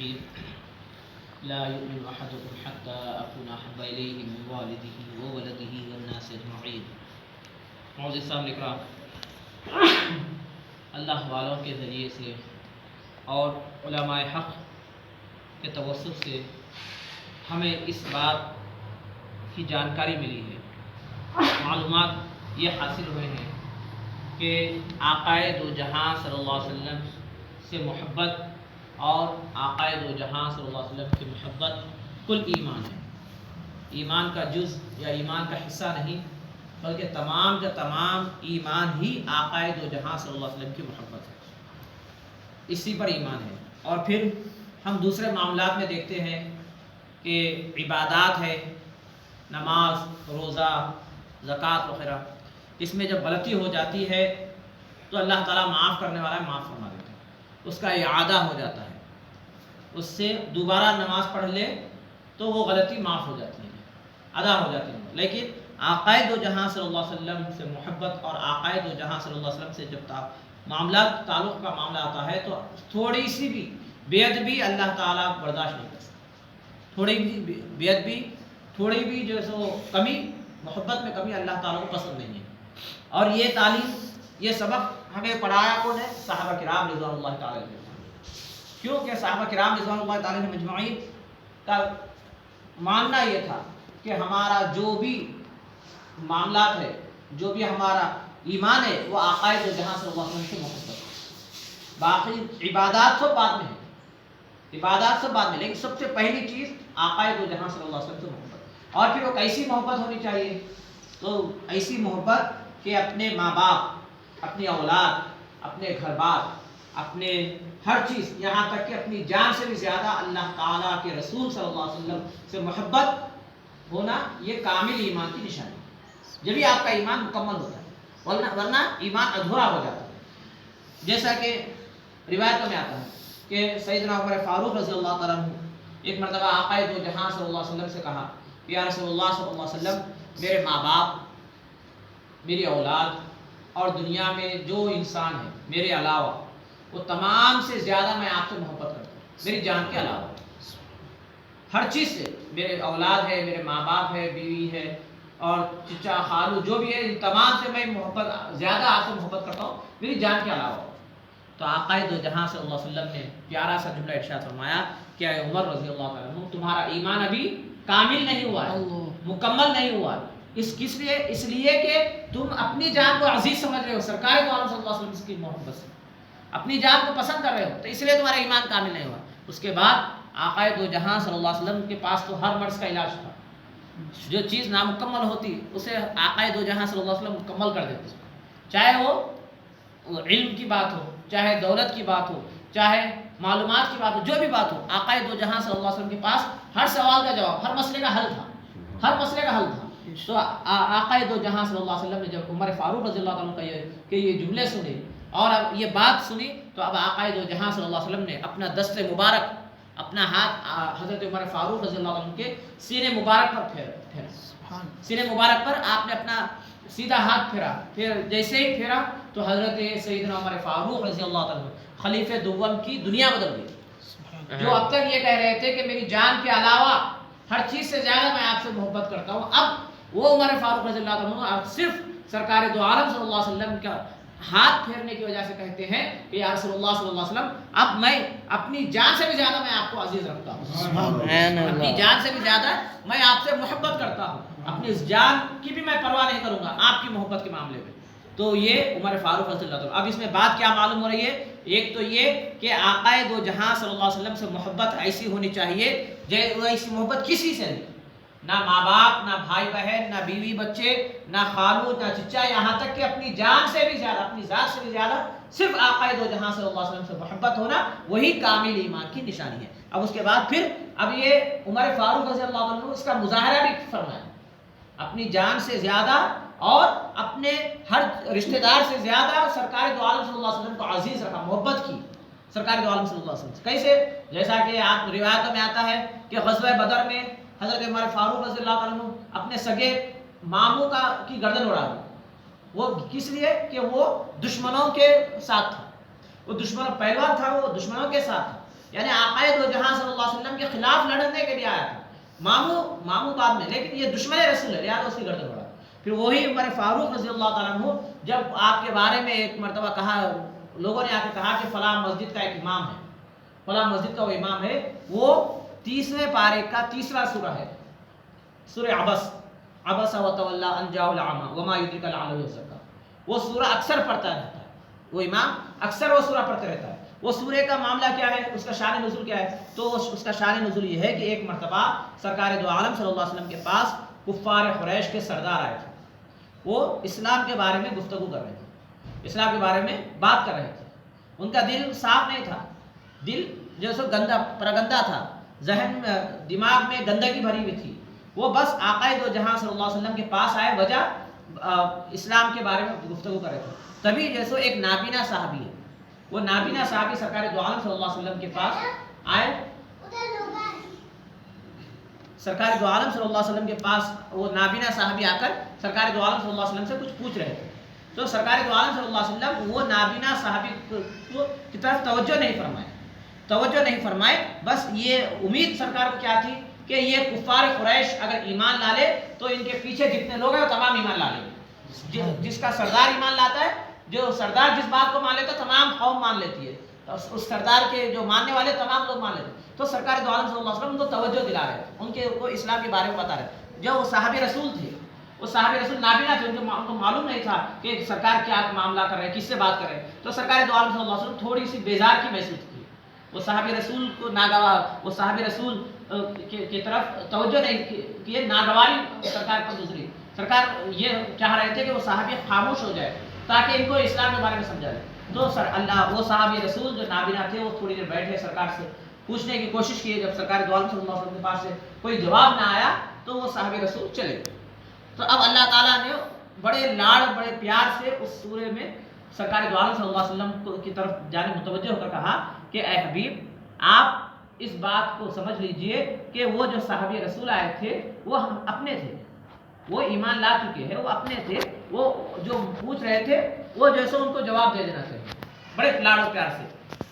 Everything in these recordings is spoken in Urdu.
الرحيم لا يؤمن أحدكم حتى أكون أحب إليه من والده وولده والناس أجمعين. معزز صاحب اکرام، اللہ والوں کے ذریعے سے اور علماء حق کے توسط سے ہمیں اس بات کی جانکاری ملی ہے، معلومات یہ حاصل ہوئے ہیں کہ آقائے دو جہاں صلی اللہ علیہ وسلم سے محبت اور آقائے دو جہاں صلی اللہ علیہ وسلم کی محبت کل ایمان ہے، ایمان کا جز یا ایمان کا حصہ نہیں، بلکہ تمام کا تمام ایمان ہی آقائے دو جہاں صلی اللہ علیہ وسلم کی محبت ہے، اسی پر ایمان ہے۔ اور پھر ہم دوسرے معاملات میں دیکھتے ہیں کہ عبادات ہے، نماز، روزہ، زکوٰۃ وغیرہ، اس میں جب غلطی ہو جاتی ہے تو اللہ تعالیٰ معاف کرنے والا ہے، معاف فرما دیتا ہے، اس کا اعادہ ہو جاتا ہے، اس سے دوبارہ نماز پڑھ لے تو وہ غلطی معاف ہو جاتی ہے، ادا ہو جاتی ہے۔ لیکن آقائے دو جہاں صلی اللہ علیہ وسلم سے محبت اور آقائے دو جہاں صلی اللہ علیہ وسلم سے جب معاملات تعلق کا معاملہ آتا ہے تو تھوڑی سی بھی بے ادبی اللہ تعالیٰ برداشت نہیں کر سکتا، تھوڑی بھی بے ادبی، تھوڑی بھی جو ہے سو کمی، محبت میں کمی اللہ تعالیٰ کو پسند نہیں ہے۔ اور یہ تعلیم، یہ سبق ہمیں پڑھایا کون ہے؟ صحابہ کرام رضوان اللہ تعالیٰ علیہ، کیونکہ صحابہ کرام رضوان اللہ تعالیٰ مجمعین کا ماننا یہ تھا کہ ہمارا جو بھی معاملات ہے، جو بھی ہمارا ایمان ہے، وہ آقائے دو جہاں صلی اللہ علیہ وسلم سے محبت ہے۔ باقی عبادات سب بعد میں ہے، عبادات سب بعد میں، لیکن سب سے پہلی چیز آقائے دو جہاں صلی اللہ علیہ وسلم سے محبت۔ اور پھر وہ کیسی محبت ہونی چاہیے؟ تو ایسی محبت کہ اپنے ماں باپ، اپنی اولاد، اپنے گھر بار، اپنے ہر چیز، یہاں تک کہ اپنی جان سے بھی زیادہ اللہ تعالیٰ کے رسول صلی اللہ علیہ وسلم سے محبت ہونا، یہ کامل ایمان کی نشانی ہے، جبھی آپ کا ایمان مکمل ہوتا ہے، ورنہ ایمان ادھورا ہو جاتا ہے۔ جیسا کہ روایتوں میں آتا ہے کہ سیدنا عمر فاروق رضی اللہ تعالیٰ عنہ ایک مرتبہ آقائے دو جہاں صلی اللہ علیہ وسلم سے کہا کہ یا رسول اللہ صلی اللہ علیہ وسلم، میرے ماں باپ، میری اولاد اور دنیا میں جو انسان ہے میرے علاوہ، وہ تمام سے زیادہ میں آپ سے محبت کرتا ہوں، میری جان کے علاوہ، ہر چیز سے، میرے اولاد ہے، میرے ماں باپ ہے، بیوی ہے اور چچا خالو جو بھی ہے، ان تمام سے میں محبت، زیادہ آپ سے محبت کرتا ہوں میری جان کے علاوہ۔ تو آقائے دو جہاں صلی اللہ علیہ وسلم نے پیارا سا جملہ ارشاد فرمایا کہ اے عمر رضی اللہ تعالیٰ عنہ، تمہارا ایمان ابھی کامل نہیں ہوا ہے، مکمل نہیں ہوا ہے۔ کس لیے؟ اس لیے کہ تم اپنی جان کو عزیز سمجھ رہے ہو سرکار دو عالم صلی اللہ علیہ وسلم کی محبت سے، اپنی جان کو پسند کر رہے ہو، تو اس لیے تمہارا ایمان کامل نہیں ہوا۔ اس کے بعد آقائے دو جہاں صلی اللہ علیہ وسلم کے پاس تو ہر مرض کا علاج تھا، جو چیز نامکمل ہوتی اسے آقائے دو جہاں صلی اللہ علیہ وسلم مکمل کر دیتے، چاہے وہ علم کی بات ہو، چاہے دولت کی بات ہو، چاہے معلومات کی بات ہو، جو بھی بات ہو، آقائے دو جہاں صلی اللہ علیہ وسلم کے پاس ہر سوال کا جواب، ہر مسئلے کا حل تھا، ہر مسئلے کا حل تھا۔ تو آقائے دو جہاں صلی اللہ علیہ وسلم نے جب عمر فاروق رضی اللہ عنہ کا یہ جملے سنے اور اب یہ بات سنی، تو اب آقائے دو جہاں صلی اللہ علیہ وسلم نے اپنا دست مبارک، اپنا ہاتھ حضرت عمر فاروق رضی اللہ عنہ کے سینے مبارک پر پھیرا، سینے مبارک پر آپ نے اپنا سیدھا ہاتھ پھیرا، پھر جیسے ہی پھیرا تو حضرت سیدنا عمر فاروق رضی اللہ عنہ خلیفہ دوم کی دنیا بدل گئی۔ جو اب تک یہ کہہ رہے تھے کہ میری جان کے علاوہ ہر چیز سے زیادہ میں آپ سے محبت کرتا ہوں، اب وہ عمر فاروق رضی اللہ عنہ اب صرف سرکار دو عالم صلی اللہ علیہ وسلم کا ہاتھ پھیرنے کی وجہ سے کہتے ہیں کہ یا رسول اللہ صلی اللہ علیہ وسلم، اب میں اپنی جان سے بھی زیادہ میں آپ کو عزیز رکھتا ہوں، اپنی جان سے بھی زیادہ میں آپ سے محبت کرتا ہوں، اپنی جان کی بھی میں پرواہ نہیں کروں گا آپ کی محبت کے معاملے میں۔ تو یہ عمر فاروق رضی اللہ عنہ۔ اب اس میں بات کیا معلوم ہو رہی ہے؟ ایک تو یہ کہ آقائے دو جہاں صلی اللہ علیہ وسلم سے محبت ایسی ہونی چاہیے، ایسی محبت کسی سے نہیں، نہ ماں باپ، نہ بھائی بہن، نہ بیوی بچے، نہ خالو، نہ چچا، یہاں تک کہ اپنی جان سے بھی زیادہ، اپنی ذات سے بھی زیادہ صرف آقائے دو جہاں صلی اللہ علیہ وسلم سے محبت ہونا، وہی کامل ایمان کی نشانی ہے۔ اب اس کے بعد پھر اب یہ عمر فاروق رضی اللہ عنہ اس کا مظاہرہ بھی فرمایا، اپنی جان سے زیادہ اور اپنے ہر رشتہ دار سے زیادہ سرکار دو عالم صلی اللہ علیہ وسلم کو عزیز رکھا، محبت کی سرکار دو عالم صلی اللہ علیہ وسلم سے۔ کیسے؟ جیسا کہ آپ روایتوں میں آتا ہے کہ غزوہ بدر میں حضرت عمر فاروق رضی اللہ عنہ اپنے سگے ماموں کی گردن اڑا دی، وہ کس لیے کہ وہ دشمنوں کے ساتھ تھا، وہ دشمنوں پہلوان تھا، وہ دشمنوں کے ساتھ تھا، یعنی آقائے دو جہاں صلی اللہ علیہ وسلم کے خلاف لڑنے کے لیے آیا تھا. ماموں بعد میں، لیکن یہ دشمن رسول ہے، لہٰذا اس کی گردن اڑا. پھر وہی عمر فاروق رضی اللہ تعالیٰ عنہ جب آپ کے بارے میں ایک مرتبہ کہا، لوگوں نے آ کے کہا کہ فلاں مسجد کا ایک امام ہے، فلاں مسجد کا وہ امام ہے، وہ 30ویں پارے کا 3واں سورہ ہے، سورہ عبس وتولی ان جاءہ الاعمی وما یدرک لعلہ یزکیٰ. وہ سورہ اکثر پڑھتا رہتا ہے، وہ امام اکثر وہ سورہ پڑھتے رہتا ہے. وہ سورہ کا معاملہ کیا ہے، اس کا شان نزول کیا ہے؟ تو اس کا شان نزول یہ ہے کہ ایک مرتبہ سرکار دو عالم صلی اللہ علیہ وسلم کے پاس کفار قریش کے سردار آئے تھے. وہ اسلام کے بارے میں گفتگو کر رہے تھے، اسلام کے بارے میں بات کر رہے تھے. ان کا دل صاف نہیں تھا، دل جو سو گندا تھا، ذہن دماغ میں گندگی بھری ہوئی تھی. وہ بس آقائے دو جہاں صلی اللہ علیہ وسلم کے پاس آئے، وجہ اسلام کے بارے میں گفتگو کر رہے تھے. تبھی جیسو ایک نابینا صحابی ہے، وہ نابینا صحابی سرکار دو عالم صلی اللہ علیہ وسلم کے پاس آئے. سرکار دو عالم صلی اللہ علیہ وسلم کے پاس وہ نابینا صحابی آ کر سرکار دو عالم صلی اللہ علیہ وسلم سے کچھ پوچھ رہے تھے. تو سرکار دو عالم صلی اللہ علیہ وسلم وہ نابینا صحابی کی طرف توجہ نہیں فرمائے. بس یہ امید سرکار کو کیا تھی کہ یہ کفار قریش اگر ایمان لا لے تو ان کے پیچھے جتنے لوگ ہیں وہ تمام ایمان لا لیں. جس کا سردار ایمان لاتا ہے، جو سردار جس بات کو مان لیتا ہے تمام قوم مان لیتی ہے، اس سردار کے جو ماننے والے تمام لوگ مان لیتے ہیں. تو سرکار دو عالم صلی اللہ علیہ وسلم ان کو توجہ دلا رہے تھے، ان کے کو اسلام کے بارے میں بتا رہے تھے. جو وہ صحابی رسول تھے، وہ صحابی رسول نابینا تھے، ان کو معلوم نہیں تھا کہ سرکار کیا معاملہ کر رہے ہیں، کس سے بات کر رہے ہیں. تو سرکار دو عالم صلی اللہ علیہ وسلم تھوڑی سی بیزار کی محسوس کی. وہ صحابی رسول کو ناگواہ، وہ صحابی رسول کی طرف توجہ نہیں کیے، ناگواری سرکار پر گزری. سرکار یہ چاہ رہے تھے کہ وہ صحابی خاموش ہو جائے تاکہ ان کو اسلام کے بارے میں سمجھا جائے. تو وہ صحابی رسول جو نابینا تھے وہ تھوڑی دیر بیٹھے، سرکار سے پوچھنے کی کوشش کی. جب سرکار دو عالم صلی اللہ علیہ وسلم کے پاس سے کوئی جواب نہ آیا تو وہ صحابی رسول چلے گئے. تو اب اللہ تعالیٰ نے بڑے لاڑ بڑے پیار سے اس سورے میں سرکار دو عالم صلی اللہ علیہ وسلم کی طرف جانب متوجہ ہو کر کہا کہ اے حبیب، آپ اس بات کو سمجھ لیجئے کہ وہ جو صحابی رسول آئے تھے وہ ہم اپنے تھے، وہ ایمان لا چکے ہیں، وہ اپنے تھے. وہ جو پوچھ رہے تھے وہ جیسے ان کو جواب دے دینا چاہیے بڑے لاڑ و پیار سے.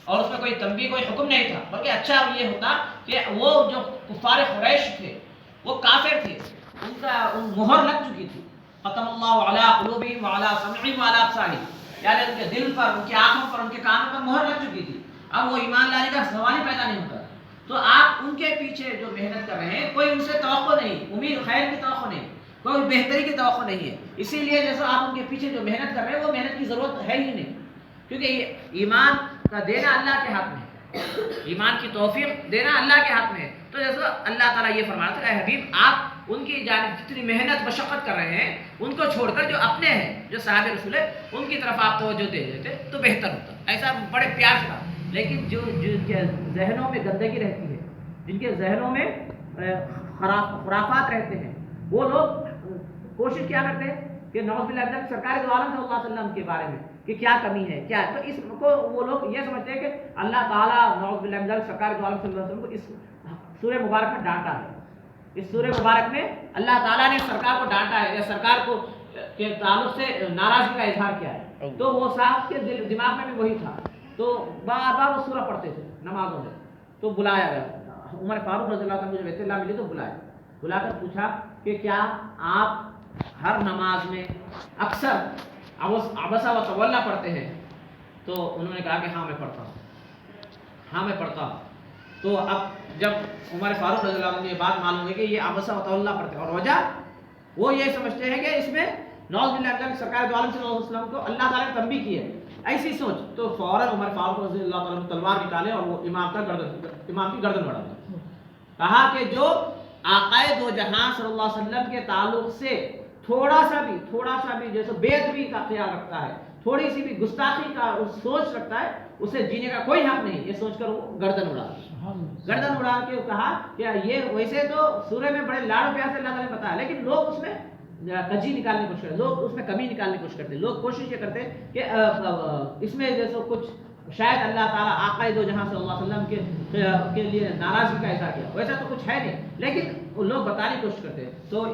اور اس میں کوئی تنبیہ، کوئی حکم نہیں تھا، بلکہ اچھا یہ ہوتا کہ وہ جو کفار قریش تھے وہ کافر تھے، ان کا مہر لگ چکی تھی. ختم اللہ علی قلوبہم وعلی سمعہم وعلی ابصارہم، یعنی ان کے دل پر، ان کی آنکھوں پر، ان کے کانوں پر مہر لگ چکی تھی. اب وہ ایمان لانے کا سوال ہی پیدا نہیں ہوتا. تو آپ ان کے پیچھے جو محنت کر رہے ہیں، کوئی ان سے توقع نہیں، امید خیر کی توقع نہیں، کوئی بہتری کی توقع نہیں ہے. اسی لیے جیسے آپ ان کے پیچھے جو محنت کر رہے ہیں وہ محنت کی ضرورت ہے ہی نہیں، کیونکہ یہ ایمان کا دینا اللہ کے ہاتھ میں ہے، ایمان کی توفیق دینا اللہ کے ہاتھ میں ہے. تو جیسے اللہ تعالیٰ یہ فرماتا ہے اے حبیب، آپ ان کی جانب جتنی محنت مشقت کر رہے ہیں ان کو چھوڑ کر جو اپنے ہیں، جو صحابہ رسول ہے، ان کی طرف آپ توجہ دے دیتے تو بہتر ہوتا. ایسا بڑے پیار سے. لیکن جن کے ذہنوں میں گندگی رہتی ہے، جن کے ذہنوں میں خرافات رہتے ہیں، وہ لوگ کوشش کیا کرتے ہیں کہ نعوذ باللہ سرکار دو عالم صلی اللہ علیہ وسلم کے بارے میں کہ کیا کمی ہے، کیا ہے. تو اس کو وہ لوگ یہ سمجھتے ہیں کہ اللہ تعالیٰ نعوذ باللہ سرکار دو عالم صلی اللہ علیہ وسلم کو اس سورہ مبارک میں ڈانٹا ہے. اس سورہ مبارک میں اللہ تعالیٰ نے سرکار کو ڈانٹا ہے یا سرکار کو کے تعلق سے ناراضگی کا اظہار کیا ہے. تو وہ صاحب کے دماغ میں بھی وہی تھا. تو بار بار وہ سورہ پڑھتے تھے نمازوں میں. تو بلایا گیا عمر فاروق رضی اللہ عنہ کو جب اطلاع ملی تو بلا کر پوچھا کہ کیا آپ ہر نماز میں اکثر عبسہ و تولی پڑھتے ہیں؟ تو انہوں نے کہا کہ ہاں میں پڑھتا ہوں. تو اب جب عمر فاروق رضی اللہ عنہ نے یہ بات معلوم ہوئی کہ یہ عبسہ و تولی پڑھتے ہیں، اور وجہ وہ یہ سمجھتے ہیں کہ اس میں نعوذ باللہ سرکار دو عالم صلی اللہ علیہ وسلم کو اللہ تعالیٰ نے تنبیہ کی ہے، ایسی سوچ. تو فوراً عمر فاروق رضی اللہ عنہ تلوار نکالے اور وہ امام کی گردن بڑھا دیا. کہا کہ جو آقائے دو جہاں صلی اللہ علیہ وسلم کے تعلق سے تھوڑا سا بھی جیسے بے ادبی کا خیال رکھتا ہے، تھوڑی سی بھی گستاخی کا سوچ رکھتا ہے، اسے جینے کا کوئی حق نہیں. یہ سوچ کر وہ گردن اڑا کے کہا کہ یہ ویسے تو سورہ میں بڑے لاڑ پیار سے اللہ تعالیٰ نے بتایا، لیکن لوگ اس میں کجی نکالنے کی کوشش کرتے، لوگ اس میں کمی نکالنے کی کوشش کرتے. لوگ کوشش یہ کرتے کہ اس میں جیسے کچھ شاید اللہ تعالیٰ آقائے دو جہاں صلی اللہ علیہ وسلم کے لیے ناراضگی کا اظہار کیا، ویسا تو کچھ ہے نہیں، لیکن لوگ بتانے کی کوشش کرتے. تو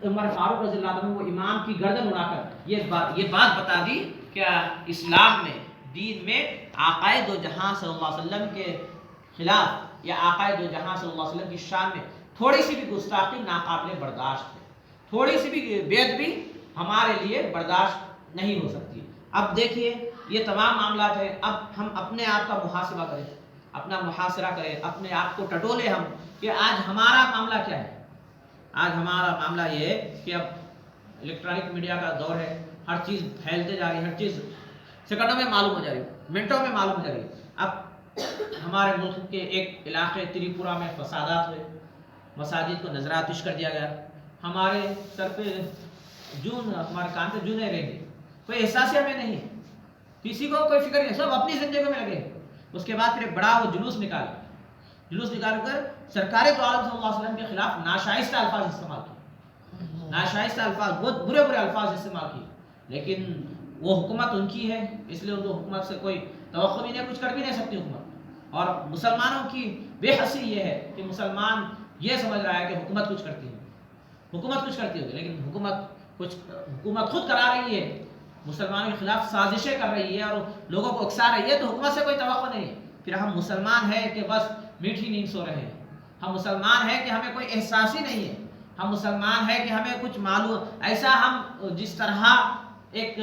عمر فاروق رضی اللہ عنہ وہ امام کی گردن اڑا کر یہ بات بتا دی کہ اسلام میں، دین میں آقائے دو جہاں صلی اللہ علیہ وسلم کے خلاف یا آقا دو جہاں صلی اللہ علیہ وسلم کی شان میں تھوڑی سی بھی گستاخی ناقابل برداشت ہے، تھوڑی سی بھی بے ادبی ہمارے لیے برداشت نہیں ہو سکتی۔ اب دیکھیے یہ تمام معاملات ہیں، اب ہم اپنے آپ کا محاسبہ کریں، اپنا محاصرہ کریں، اپنے آپ کو ٹٹولے ہم کہ آج ہمارا معاملہ کیا ہے۔ آج ہمارا معاملہ یہ ہے کہ اب الیکٹرانک میڈیا کا دور ہے، ہر چیز پھیلتے جا رہی ہے، ہر چیز سیکنڈوں میں معلوم ہو جا رہی ہے، منٹوں میں معلوم ہو جا رہی ہے۔ اب ہمارے ملک کے ایک علاقے تریپورہ میں فسادات ہوئے، مساجد کو نظر آتش کر دیا گیا، ہمارے سر پہ ہمارے کان پہ جوں نہیں رہیں گے، کوئی احساس ہمیں نہیں ہے، کسی کو کوئی فکر نہیں، سب اپنی زندگی میں لگے۔ اس کے بعد پھر ایک بڑا وہ جلوس نکال کر سرکار تو عالم صلی اللہ علیہ وسلم کے خلاف ناشائستہ الفاظ استعمال کیے، ناشائستہ الفاظ، بہت برے الفاظ استعمال کیے۔ لیکن وہ حکومت ان کی ہے، اس لیے ان کو حکومت سے کوئی توقع بھی نہیں، کچھ کر بھی نہیں سکتی حکومت۔ اور مسلمانوں کی بے حسی یہ ہے کہ مسلمان یہ سمجھ رہا ہے کہ حکومت کچھ کرتی ہے، حکومت کچھ کرتی ہوگی، لیکن حکومت خود کرا رہی ہے، مسلمانوں کے خلاف سازشیں کر رہی ہے اور لوگوں کو اکسا رہی ہے، تو حکومت سے کوئی توقع نہیں ہے۔ پھر ہم مسلمان ہیں کہ بس میٹھی نیند سو رہے ہیں، ہم مسلمان ہیں کہ ہمیں کوئی احساس ہی نہیں ہے، ہم مسلمان ہیں کہ ہمیں کچھ معلوم، ایسا ہم جس طرح ایک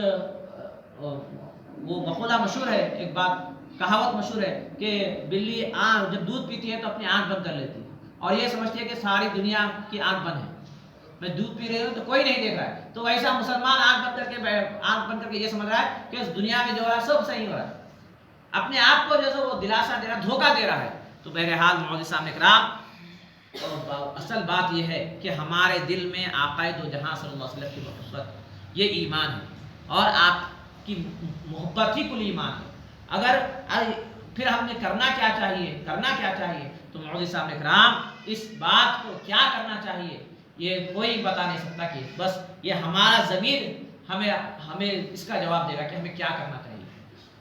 وہ مقولہ مشہور ہے، ایک بات کہاوت مشہور ہے کہ بلی جب دودھ پیتی ہے تو اپنی آنکھ بند کر لیتی ہے اور یہ سمجھتی ہے کہ ساری دنیا کی آنکھ بند ہے، میں دودھ پی رہی ہوں تو کوئی نہیں دیکھ رہا ہے، تو ویسا مسلمان آنکھ بند کر کے یہ سمجھ رہا ہے کہ اس دنیا میں جو ہے سب صحیح ہو رہا ہے، اپنے آپ کو جیسے وہ دلاسا دے رہا، دھوکہ دے رہا ہے۔ تو بہرحال معززان اکرام، اصل بات یہ ہے کہ ہمارے دل میں آقا دو جہاں صلی اللہ علیہ وسلم کی محبت، یہ ایمان ہے، اور آپ کی محبت ہی کل ایمان ہے۔ اگر پھر ہم نے کرنا کیا چاہیے تو معززان اکرام، اس بات کو کیا کرنا چاہیے یہ کوئی بتا نہیں سکتا، کہ بس یہ ہمارا ضمیر ہمیں اس کا جواب دے گا کہ ہمیں کیا کرنا چاہیے،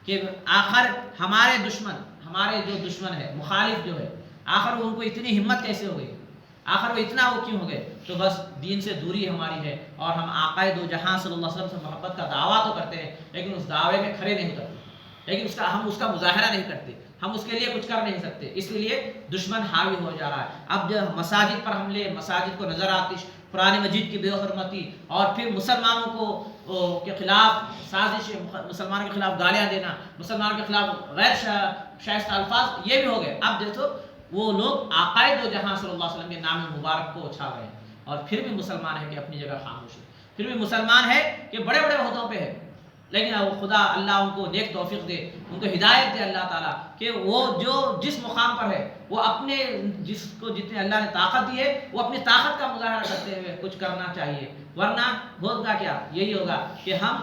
کہ آخر ہمارے جو دشمن ہے، مخالف جو ہے، آخر وہ ان کو اتنی ہمت کیسے ہو گئی، آخر وہ اتنا وہ کیوں ہو گئے؟ تو بس دین سے دوری ہماری ہے، اور ہم آقا دو جہاں صلی اللہ علیہ وسلم سے محبت کا دعویٰ تو کرتے ہیں، لیکن اس دعوے میں کھڑے نہیں اترتے، لیکن ہم اس کا مظاہرہ نہیں کرتے، ہم اس کے لیے کچھ کر نہیں سکتے، اس لیے دشمن حاوی ہو جا رہا ہے۔ اب جو مساجد پر حملے، مساجد کو نظر آتش، قرآن مجید کی بے حرمتی، اور پھر مسلمانوں کو کے خلاف سازشیں، مسلمانوں کے خلاف گالیاں دینا، مسلمانوں کے خلاف غیر شائستہ الفاظ، یہ بھی ہو گئے۔ اب دیکھو وہ لوگ آقا دو جہاں صلی اللہ علیہ وسلم کے نام مبارک کو اچھال رہے ہیں، اور پھر بھی مسلمان ہے کہ اپنی جگہ خاموش ہے، پھر بھی مسلمان ہے کہ بڑے بڑے عہدوں پہ ہے، لیکن خدا اللہ ان کو نیک توفیق دے، ان کو ہدایت دے اللہ تعالیٰ، کہ وہ جو جس مقام پر ہے وہ اپنے جتنے اللہ نے طاقت دی ہے وہ اپنی طاقت کا مظاہرہ کرتے ہوئے کچھ کرنا چاہیے، ورنہ ہوگا کیا؟ یہی ہوگا کہ ہم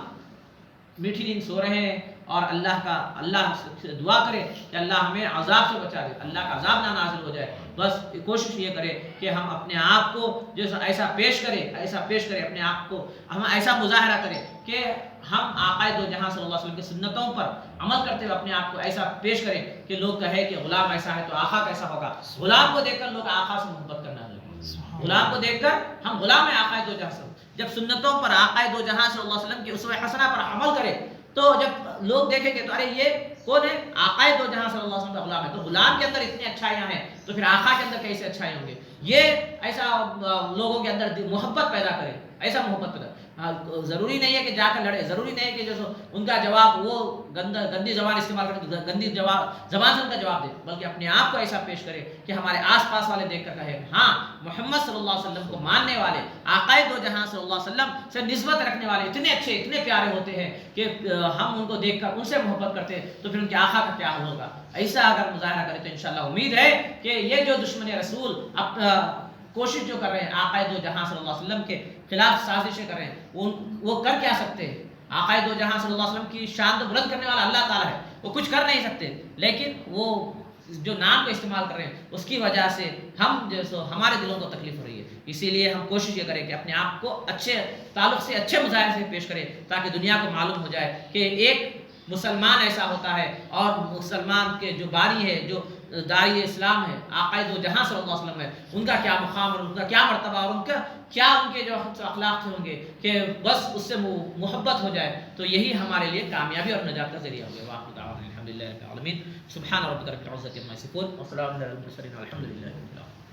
میٹھی نیند سو رہے ہیں، اور اللہ سے دعا کرے کہ اللہ ہمیں عذاب سے بچا دے، اللہ کا عذاب نہ نازل ہو جائے۔ بس کوشش یہ کرے کہ ہم اپنے آپ کو جیسا ایسا پیش کرے اپنے آپ کو، ہم ایسا مظاہرہ کریں کہ ہم آقا دو جہاں صلی اللہ علیہ وسلم کی سنتوں پر عمل کرتے ہوئے اپنے آپ کو ایسا پیش کریں کہ لوگ کہے کہ غلام ایسا ہے تو آقا کیسا ہوگا۔ غلام کو دیکھ کر لوگ آقا سے محبت کرنا لگے، غلام کو دیکھ کر ہم غلام ہیں آقا دو جہاں سے۔ جب سنتوں پر آقا دو جہاں صلی اللہ علیہ وسلم کی اسوہ حسنہ پر عمل کرے تو جب لوگ دیکھیں گے تو ارے یہ کون ہے؟ آقا دو جہاں صلی اللہ علیہ وسلم کا غلام ہے، تو غلام کے اندر اتنی اچھائیاں ہیں تو پھر آقا کے اندر کیسے اچھائی ہوں گے؟ یہ ایسا لوگوں کے اندر محبت پیدا کرے، ایسا محبت پیدا۔ ضروری نہیں ہے کہ جا کر لڑے، ضروری نہیں ہے کہ جیسے ان کا جواب وہ گندی زبان استعمال کرے، گندی زبان سے ان کا جواب دے، بلکہ اپنے آپ کو ایسا پیش کرے کہ ہمارے آس پاس والے دیکھ کر کہے ہاں محمد صلی اللہ علیہ وسلم کو ماننے والے، آقا دو جہاں صلی اللہ علیہ وسلم سے نسبت رکھنے والے اتنے اچھے، اتنے پیارے ہوتے ہیں کہ ہم ان کو دیکھ کر ان سے محبت کرتے ہیں، تو پھر ان کے آقا کا کیا حال ہوگا؟ ایسا اگر مظاہرہ کرے تو انشاءاللہ امید ہے کہ یہ جو دشمن رسول کوشش جو کر رہے ہیں آقا دو جہاں صلی اللہ علیہ وسلم کے خلاف سازشیں کر رہے ہیں، وہ کر کیا سکتے ہیں؟ آقا دو جہاں صلی اللہ علیہ وسلم کی شان تو بلند کرنے والا اللہ تعالیٰ ہے، وہ کچھ کر نہیں سکتے، لیکن وہ جو نام کو استعمال کر رہے ہیں اس کی وجہ سے ہم ہمارے دلوں کو تکلیف ہو رہی ہے۔ اسی لیے ہم کوشش یہ کریں کہ اپنے آپ کو اچھے تعلق سے، اچھے مظاہرے سے پیش کریں، تاکہ دنیا کو معلوم ہو جائے کہ ایک مسلمان ایسا ہوتا ہے، اور مسلمان کے جو باری ہے، جو داعی اسلام ہے، آقا دو جہاں صلی اللہ علیہ وسلم ہے، ان کا کیا مقام اور ان کا کیا مرتبہ، اور ان کا کیا ان کے جو اخلاق ہوں گے کہ بس اس سے محبت ہو جائے، تو یہی ہمارے لیے کامیابی اور نجات کا ذریعہ ہو گیا۔ والحمد لله رب العالمين. سبحان ربك رب العزة عما يصفون وسلام على المرسلين والحمد لله رب العالمين.